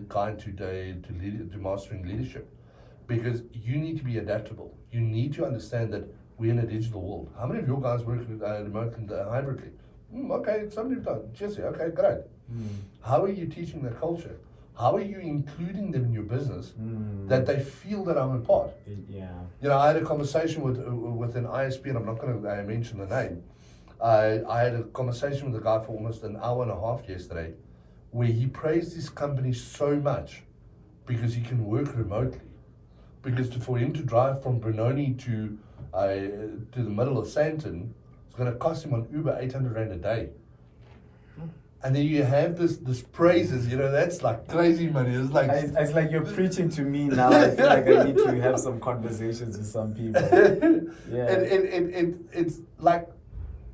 Guide to Mastering Leadership. Because you need to be adaptable. You need to understand that we're in a digital world. How many of your guys work remotely, hybridly? Okay, somebody does. Jesse, okay, great. How are you teaching that culture? How are you including them in your business that they feel that I'm a part? Yeah. I had a conversation with an ISP, and I'm not going to mention the name, I had a conversation with a guy for almost an hour and a half yesterday, where he praised his company so much because he can work remotely. Because for him to drive from Benoni to the middle of Sandton, it's going to cost him on Uber 800 Rand a day. And then you have this praises, that's like crazy money. It's like it's like you're preaching to me now. I feel like I need to have some conversations with some people. Yeah. It's like,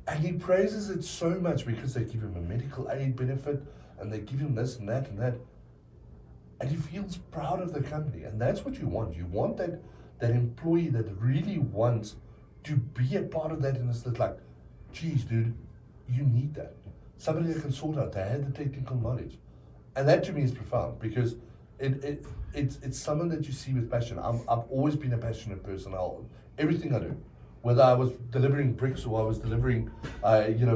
and he praises it so much because they give him a medical aid benefit and they give him this and that and that. And he feels proud of the company. And that's what you want. You want that employee that really wants to be a part of that. And it's like, geez, dude, you need that. Somebody that can sort out, they have the technical knowledge. And that to me is profound because it's someone that you see with passion. I've always been a passionate person. Everything I do, whether I was delivering bricks or I was delivering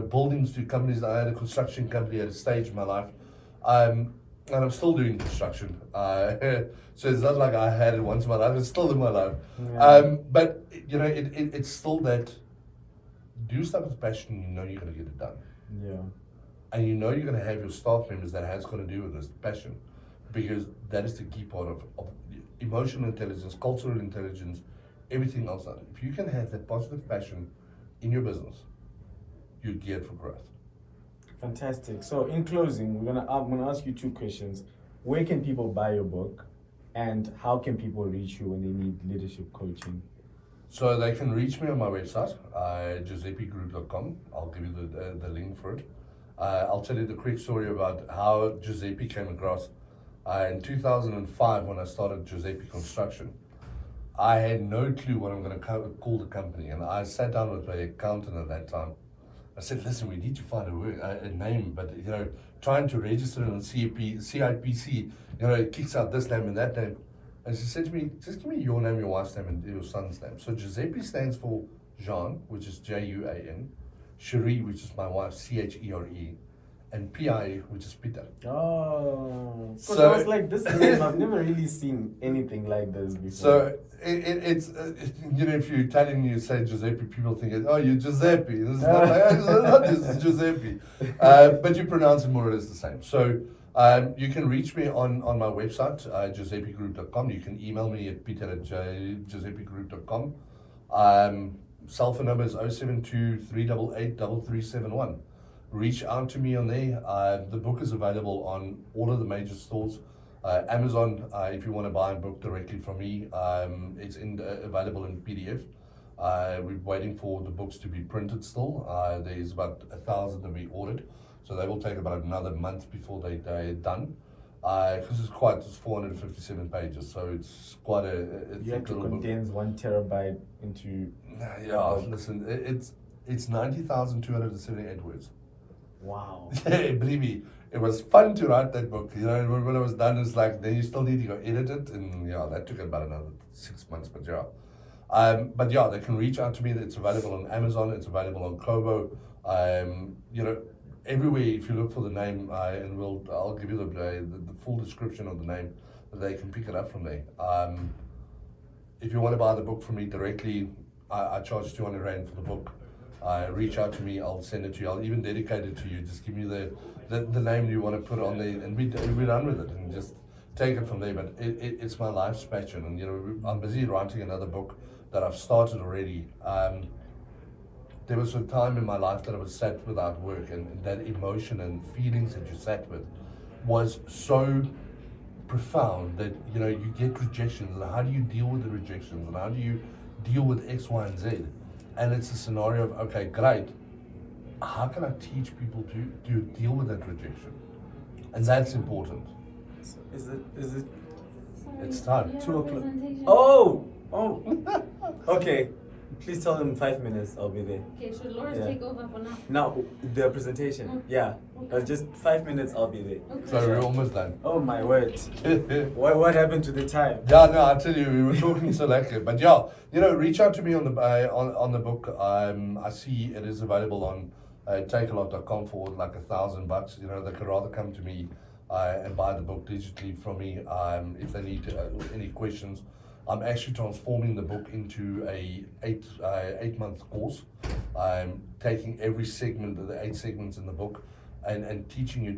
buildings to companies. I had a construction company at a stage in my life. And I'm still doing construction. So it's not like I had it once in my life, it's still in my life. Yeah. But it's still that, do stuff with passion, you're going to get it done. Yeah. And you're going to have your staff members that has going to do with this passion, because that is the key part of emotional intelligence, cultural intelligence, everything else. If you can have that positive passion in your business, you're geared for growth. Fantastic. So in closing, I'm gonna ask you two questions. Where can people buy your book, and how can people reach you when they need leadership coaching? So they can reach me on my website, giuseppegroup.com. I'll give you the link for it. I'll tell you the quick story about how Giuseppe came across. In 2005, when I started Giuseppe Construction, I had no clue what I'm going to call the company, and I sat down with my accountant at that time. I said, listen, we need to find a name, but trying to register it on CIPC, it kicks out this name and that name. And she said to me, just give me your name, your wife's name, and your son's name. So Giuseppe stands for Jean, which is Juan, Cherie, which is my wife, Chere, and P.I., which is Pieter. Oh, so I was like, this name, I've never really seen anything like this before. So it's if you're Italian, you say Giuseppe, people think, oh, you're Giuseppe. It's not just Giuseppe. But you pronounce it more or less the same. So you can reach me on my website, giuseppegroup.com. You can email me at peter@giuseppegroup.com. Cell phone number is 072-388-3371. Reach out to me on there. The book is available on all of the major stores. Amazon, if you want to buy a book directly from me, it's available in PDF. We're waiting for the books to be printed still. There's about 1,000 that we ordered, so they will take about another month before they're done. Because it's 457 pages, so it's quite a you have to condense 1 terabyte into. Yeah, listen, it's 90,278 words. Wow. Yeah, believe me, it was fun to write that book. When I was done, it's like, then you still need to go edit it, and that took about another 6 months, but they can reach out to me. It's available on Amazon, it's available on Kobo, everywhere. If you look for the name, and I'll give you the full description of the name, they can pick it up from there. If you want to buy the book from me directly, I charge 200 Rand for the book. Reach out to me, I'll send it to you. I'll even dedicate it to you. Just give me the name you want to put on there, and we're done with it, and just take it from there. But it's my life's passion, and I'm busy writing another book that I've started already. There was a time in my life that I was sat without work, and that emotion and feelings that you sat with was so profound that you get rejections, and how do you deal with the rejections, and how do you deal with X, Y, and Z? And it's a scenario of, okay, great, how can I teach people to deal with that rejection? And that's important. So is it? It's time. 2:00. Oh. Okay. Please tell them 5 minutes. I'll be there. Okay, should Laura take over for now? No, the presentation. Yeah. Okay. Just 5 minutes. I'll be there. Okay. So we're almost done. Oh my word! What happened to the time? Yeah, no, I tell you, we were talking so lucky. But reach out to me on the book. I see it is available on takealot.com for like $1,000. They could rather come to me and buy the book digitally from me if they need any questions. I'm actually transforming the book into a 8-month course. I'm taking every segment of the 8 segments in the book and teaching you,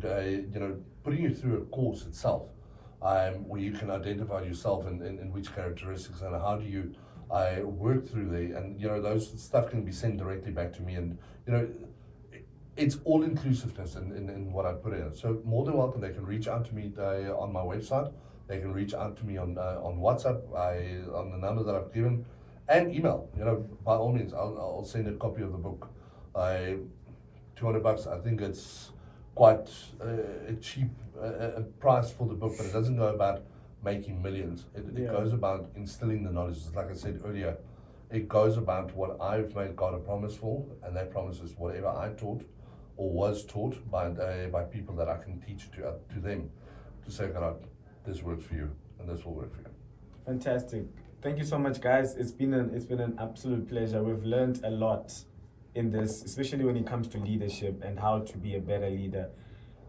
putting you through a course itself, where you can identify yourself and which characteristics and how do you work through there. And, those stuff can be sent directly back to me. And, it's all inclusiveness in what I put in. So more than welcome, they can reach out to me on my website. They can reach out to me on WhatsApp, on the number that I've given, and email. By all means, I'll send a copy of the book. $200. I think it's quite a cheap price for the book, but it doesn't go about making millions. It goes about instilling the knowledge. Like I said earlier, it goes about what I've made God a promise for, and that promise is whatever I taught or was taught by people that I can teach to them, to say, God, this works for you, and this will work for you. Fantastic. Thank you so much, guys. It's been an absolute pleasure. We've learned a lot in this, especially when it comes to leadership and how to be a better leader.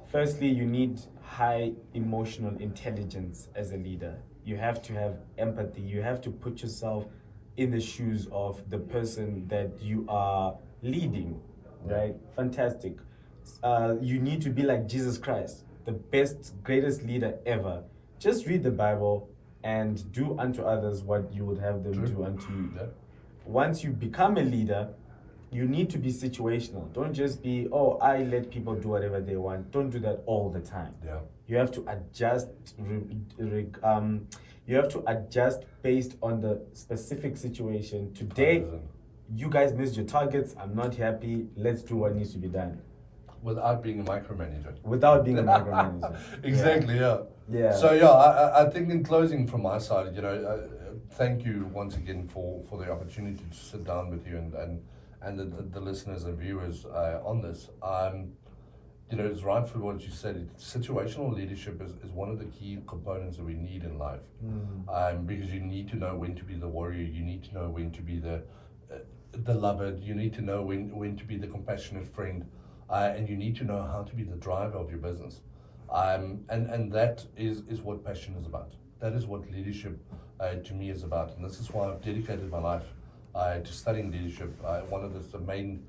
Firstly, you need high emotional intelligence as a leader. You have to have empathy. You have to put yourself in the shoes of the person that you are leading, right? Fantastic. You need to be like Jesus Christ, the best, greatest leader ever. Just read the Bible and do unto others what you would have them do unto you. Yeah. Once you become a leader, you need to be situational. Don't just be, I let people do whatever they want. Don't do that all the time. Yeah. You have to adjust. You have to adjust based on the specific situation. Today, 100%. you guys missed your targets. I'm not happy. Let's do what needs to be done. Without being a micromanager. Without being a micromanager. Exactly, yeah. Yeah. So, I think in closing from my side, thank you once again for the opportunity to sit down with you and the listeners and viewers on this. It's right for what you said. Situational leadership is one of the key components that we need in life. Because you need to know when to be the warrior. You need to know when to be the beloved. You need to know when to be the compassionate friend. And you need to know how to be the driver of your business. And that is what passion is about. That is what leadership to me is about. And this is why I've dedicated my life to studying leadership. One of the main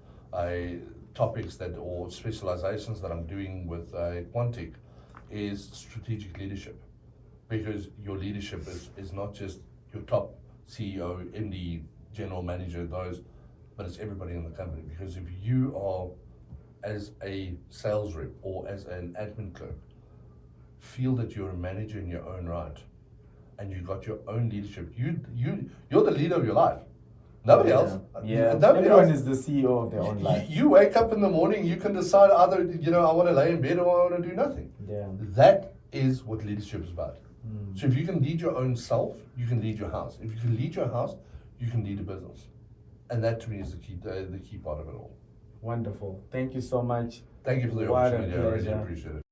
topics or specializations that I'm doing with Quantic is strategic leadership. Because your leadership is not just your top CEO, MD, general manager, but it's everybody in the company. Because if you are, as a sales rep or as an admin clerk, feel that you're a manager in your own right, and you got your own leadership, you're the leader of your life. Nobody else. Yeah. Nobody Everyone else. is the CEO of their own life. You wake up in the morning, you can decide either, I want to lay in bed or I want to do nothing. Yeah. That is what leadership is about. So if you can lead your own self, you can lead your house. If you can lead your house, you can lead a business. And that to me is the key part of it all. Wonderful. Thank you so much. Thank you for the What a opportunity. I really pleasure. appreciate it.